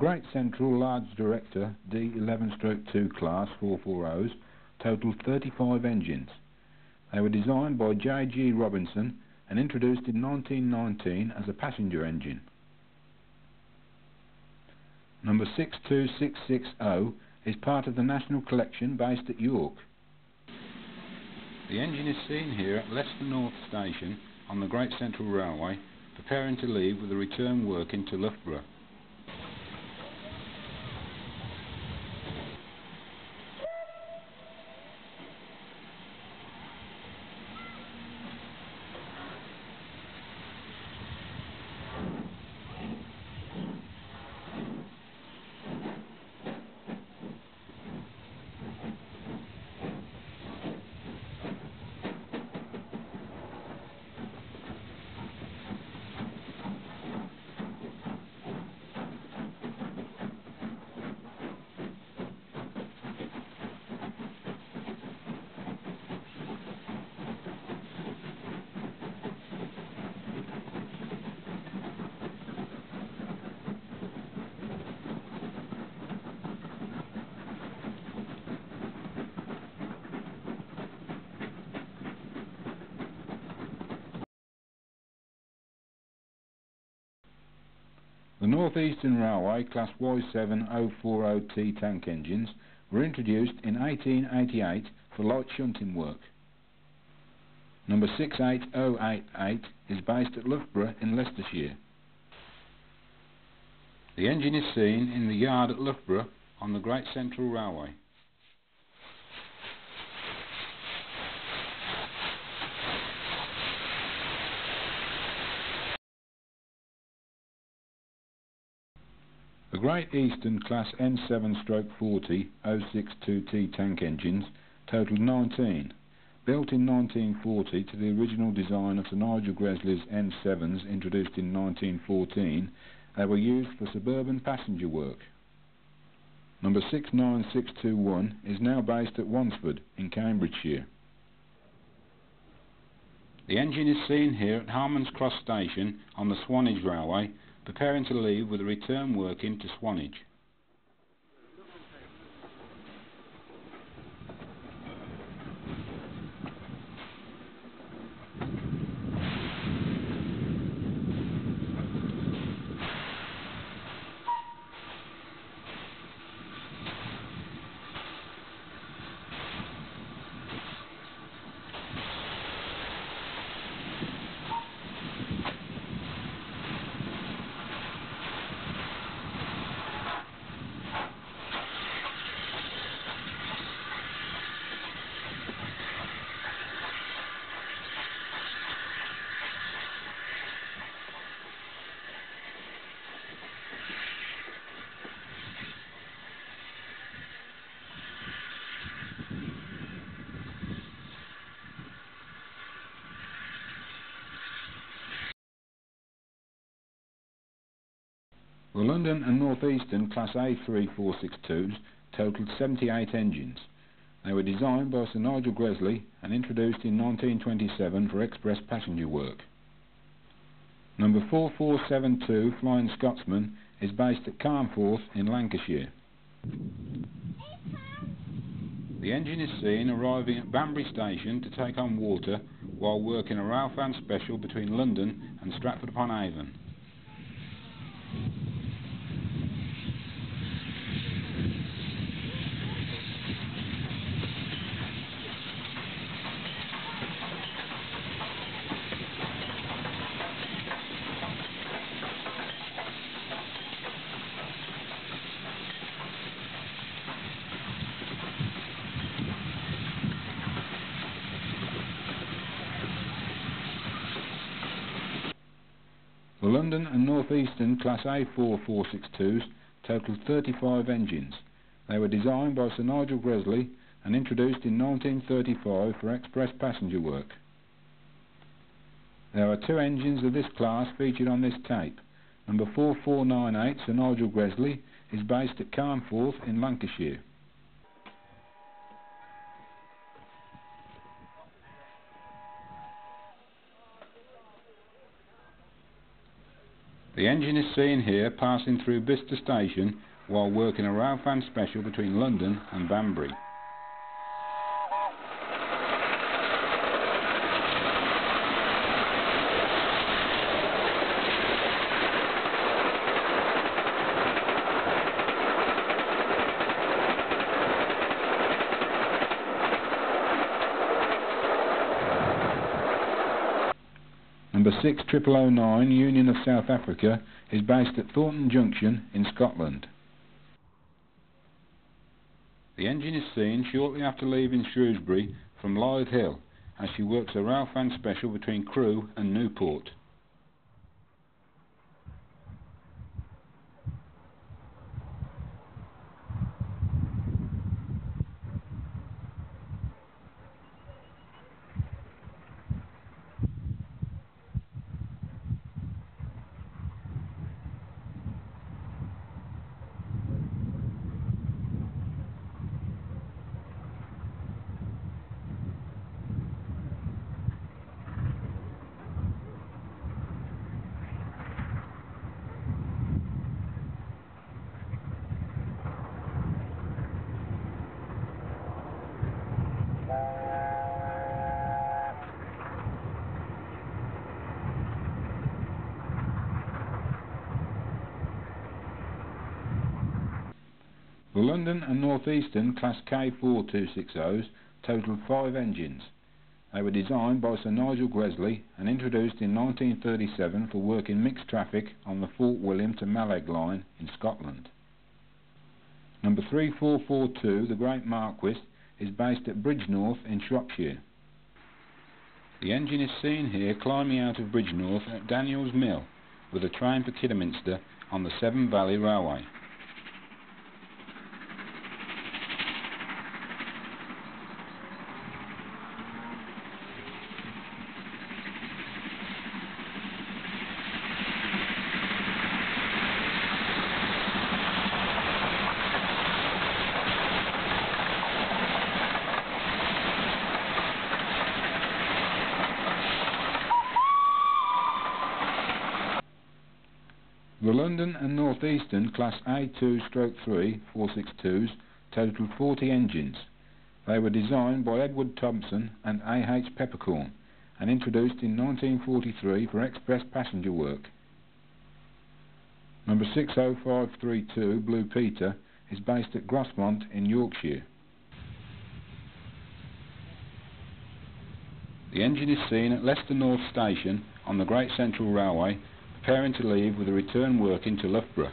Great Central Large Director D11/2 Class 440s totaled 35 engines. They were designed by J.G. Robinson and introduced in 1919 as a passenger engine. Number 62660 is part of the National Collection based at York. The engine is seen here at Leicester North Station on the Great Central Railway, preparing to leave with a return working to Loughborough. The North Eastern Railway Class Y7040T tank engines were introduced in 1888 for light shunting work. Number 68088 is based at Loughborough in Leicestershire. The engine is seen in the yard at Loughborough on the Great Central Railway. The Great Eastern Class N7/40 062T tank engines totaled 19. Built in 1940 to the original design of Sir Nigel Gresley's N7s introduced in 1914, they were used for suburban passenger work. Number 69621 is now based at Wansford in Cambridgeshire. The engine is seen here at Harmons Cross Station on the Swanage Railway, preparing to leave with a return working to Swanage. The London and North Eastern Class A3462s totaled 78 engines. They were designed by Sir Nigel Gresley and introduced in 1927 for express passenger work. Number 4472 Flying Scotsman is based at Carnforth in Lancashire. The engine is seen arriving at Banbury Station to take on water while working a railfan special between London and Stratford-upon-Avon. The London and North Eastern Class A4462s totaled 35 engines. They were designed by Sir Nigel Gresley and introduced in 1935 for express passenger work. There are two engines of this class featured on this tape. Number 4498 Sir Nigel Gresley is based at Carnforth in Lancashire. The engine is seen here passing through Bicester Station while working a railfan special between London and Banbury. Number 6009 Union of South Africa is based at Thornton Junction in Scotland. The engine is seen shortly after leaving Shrewsbury from Lythe Hill as she works a railfan special between Crewe and Newport. The London and North Eastern Class K4260s totalled 5 engines. They were designed by Sir Nigel Gresley and introduced in 1937 for work in mixed traffic on the Fort William to Mallaig line in Scotland. Number 3442, the Great Marquis, is based at Bridgnorth in Shropshire. The engine is seen here climbing out of Bridgnorth at Daniel's Mill with a train for Kidderminster on the Severn Valley Railway. The London and North Eastern Class A2/3 462s totalled 40 engines. They were designed by Edward Thompson and A.H. Peppercorn and introduced in 1943 for express passenger work. Number 60532 Blue Peter is based at Grosmont in Yorkshire. The engine is seen at Leicester North Station on the Great Central Railway, preparing to leave with a return work into Loughborough.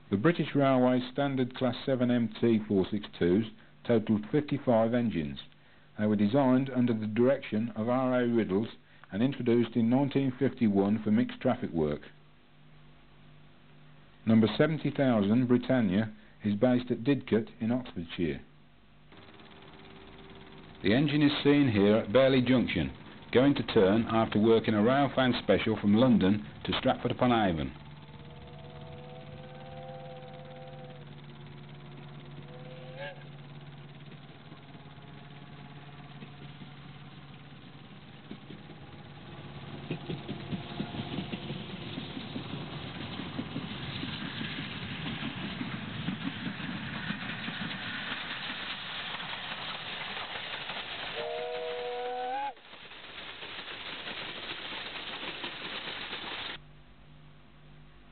The British Railways Standard Class 7 MT 462s totalled 55 engines. They were designed under the direction of R.A. Riddles and introduced in 1951 for mixed traffic work. Number 70,000 Britannia is based at Didcot in Oxfordshire. The engine is seen here at Barley Junction, going to turn after working a railfan special from London to Stratford upon Avon.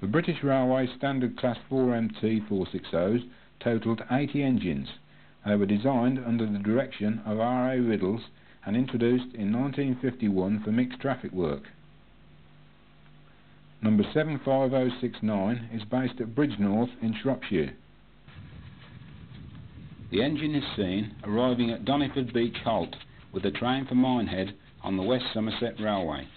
The British Railways Standard Class 4 MT 460s totalled 80 engines. They were designed under the direction of R.A. Riddles and introduced in 1951 for mixed traffic work. Number 75069 is based at Bridgnorth in Shropshire. The engine is seen arriving at Donniford Beach Halt with a train for Minehead on the West Somerset Railway.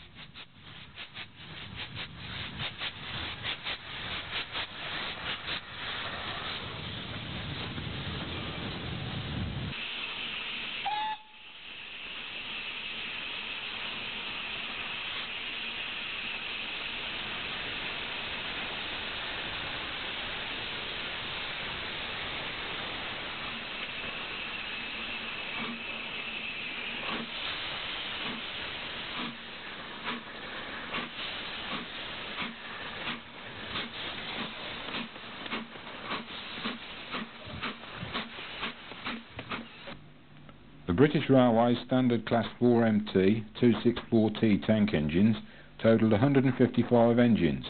The British Railways standard Class 4MT 264T tank engines totalled 155 engines.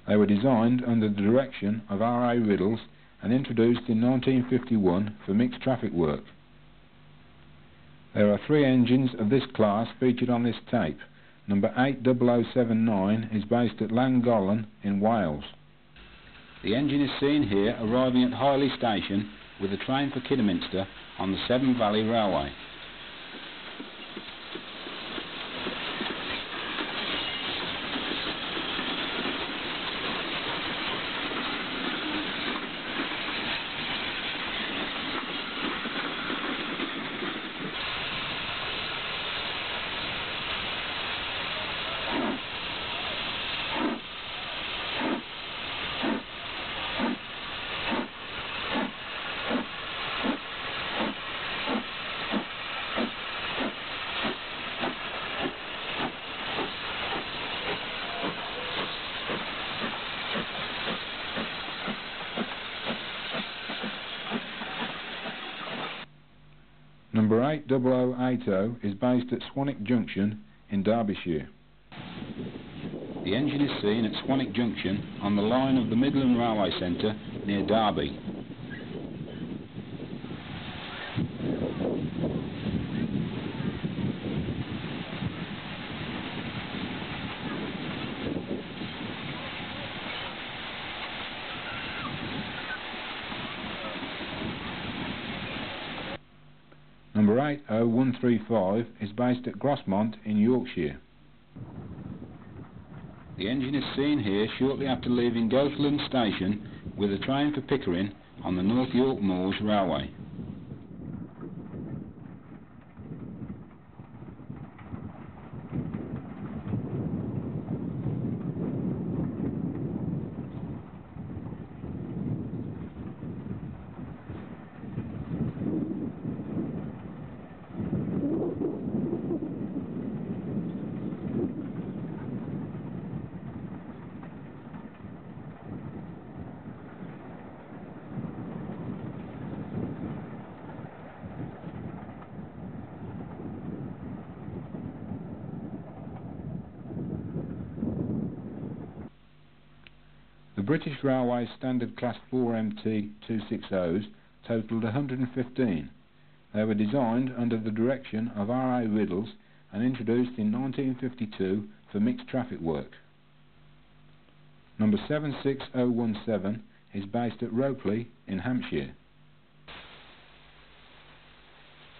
They were designed under the direction of R.A. Riddles and introduced in 1951 for mixed traffic work. There are 3 engines of this class featured on this tape. Number 80079 is based at Llangollen in Wales. The engine is seen here arriving at Highley Station with a train for Kidderminster on the Severn Valley Railway. Number 80080 is based at Swanwick Junction in Derbyshire. The engine is seen at Swanwick Junction on the line of the Midland Railway Centre near Derby. Number 80135 is based at Grosmont in Yorkshire. The engine is seen here shortly after leaving Goathland Station with a train for Pickering on the North York Moors Railway. The British Railways standard Class 4MT 260s totalled 115. They were designed under the direction of R.A. Riddles and introduced in 1952 for mixed traffic work. Number 76017 is based at Ropley in Hampshire.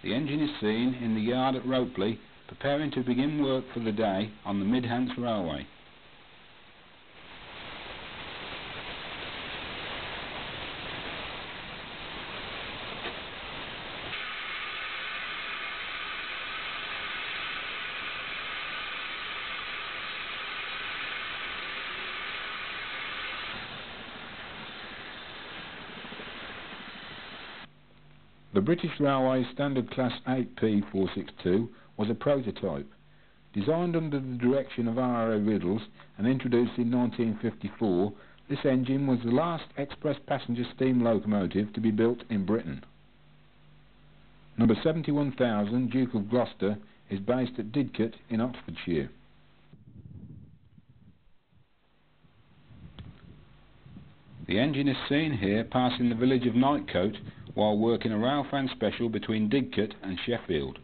The engine is seen in the yard at Ropley preparing to begin work for the day on the Midhants Railway. The British Railways standard Class 8P462 was a prototype. Designed under the direction of R.A. Riddles and introduced in 1954, this engine was the last express passenger steam locomotive to be built in Britain. Number 71000 Duke of Gloucester is based at Didcot in Oxfordshire. The engine is seen here passing the village of Nightcote while working a railfan special between Didcot and Sheffield.